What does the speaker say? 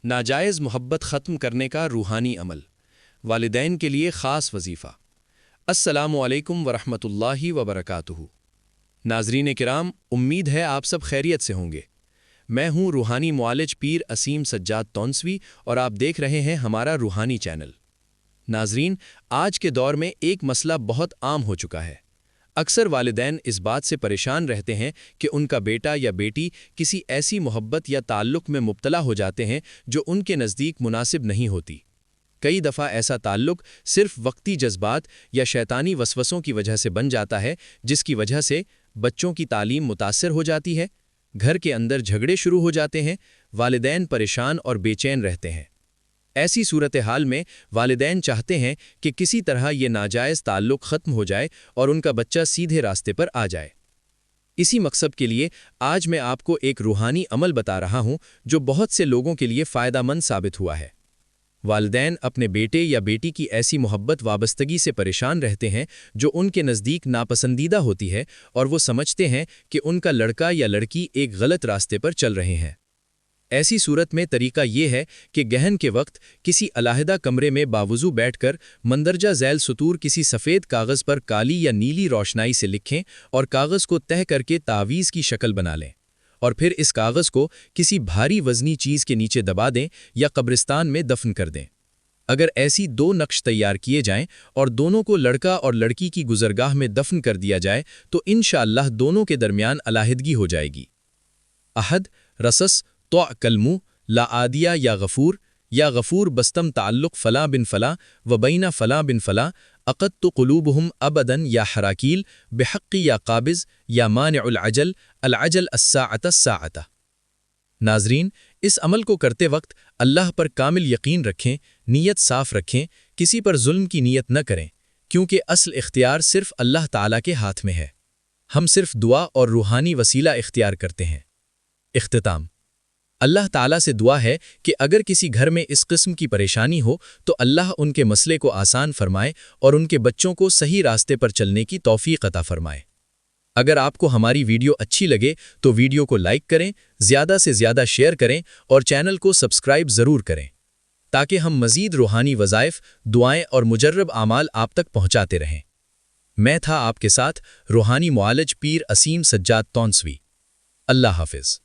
ناجائز محبت ختم کرنے کا روحانی عمل، والدین کے لیے خاص وظیفہ۔ السلام علیکم ورحمۃ اللہ وبرکاتہ۔ ناظرین کرام، امید ہے آپ سب خیریت سے ہوں گے۔ میں ہوں روحانی معالج پیر اسیم سجاد تونسوی اور آپ دیکھ رہے ہیں ہمارا روحانی چینل۔ ناظرین، آج کے دور میں ایک مسئلہ بہت عام ہو چکا ہے۔ اکثر والدین اس بات سے پریشان رہتے ہیں کہ ان کا بیٹا یا بیٹی کسی ایسی محبت یا تعلق میں مبتلا ہو جاتے ہیں جو ان کے نزدیک مناسب نہیں ہوتی۔ کئی دفعہ ایسا تعلق صرف وقتی جذبات یا شیطانی وسوسوں کی وجہ سے بن جاتا ہے، جس کی وجہ سے بچوں کی تعلیم متاثر ہو جاتی ہے، گھر کے اندر جھگڑے شروع ہو جاتے ہیں، والدین پریشان اور بے چین رہتے ہیں۔ ایسی صورتحال میں والدین چاہتے ہیں کہ کسی طرح یہ ناجائز تعلق ختم ہو جائے اور ان کا بچہ سیدھے راستے پر آ جائے۔ اسی مقصد کے لیے آج میں آپ کو ایک روحانی عمل بتا رہا ہوں جو بہت سے لوگوں کے لیے فائدہ مند ثابت ہوا ہے۔ والدین اپنے بیٹے یا بیٹی کی ایسی محبت وابستگی سے پریشان رہتے ہیں جو ان کے نزدیک ناپسندیدہ ہوتی ہے، اور وہ سمجھتے ہیں کہ ان کا لڑکا یا لڑکی ایک غلط راستے پر چل رہے ہیں۔ ایسی صورت میں طریقہ یہ ہے کہ گہن کے وقت کسی علیحدہ کمرے میں باوضو بیٹھ کر مندرجہ ذیل سطور کسی سفید کاغذ پر کالی یا نیلی روشنائی سے لکھیں اور کاغذ کو تہہ کر کے تعویذ کی شکل بنا لیں، اور پھر اس کاغذ کو کسی بھاری وزنی چیز کے نیچے دبا دیں یا قبرستان میں دفن کر دیں۔ اگر ایسی دو نقش تیار کیے جائیں اور دونوں کو لڑکا اور لڑکی کی گزرگاہ میں دفن کر دیا جائے تو انشاءاللہ دونوں کے درمیان علیحدگی ہو جائے گی۔ احد، رسس، تو کلمو، لا عادیہ یا غفور بستم تعلق فلاں بن فلاں وبینہ فلاں بن فلاں عقدت قلوبہم ابداً یا حراکیل بحقی یا قابض یا مانع العجل الساعۃ الساعۃ۔ ناظرین، اس عمل کو کرتے وقت اللہ پر کامل یقین رکھیں، نیت صاف رکھیں، کسی پر ظلم کی نیت نہ کریں، کیونکہ اصل اختیار صرف اللہ تعالیٰ کے ہاتھ میں ہے۔ ہم صرف دعا اور روحانی وسیلہ اختیار کرتے ہیں۔ اختتام: اللہ تعالیٰ سے دعا ہے کہ اگر کسی گھر میں اس قسم کی پریشانی ہو تو اللہ ان کے مسئلے کو آسان فرمائے اور ان کے بچوں کو صحیح راستے پر چلنے کی توفیق عطا فرمائے۔ اگر آپ کو ہماری ویڈیو اچھی لگے تو ویڈیو کو لائک کریں، زیادہ سے زیادہ شیئر کریں اور چینل کو سبسکرائب ضرور کریں تاکہ ہم مزید روحانی وظائف، دعائیں اور مجرب اعمال آپ تک پہنچاتے رہیں۔ میں تھا آپ کے ساتھ روحانی معالج پیر اسیم سجاد تونسوی۔ اللہ حافظ۔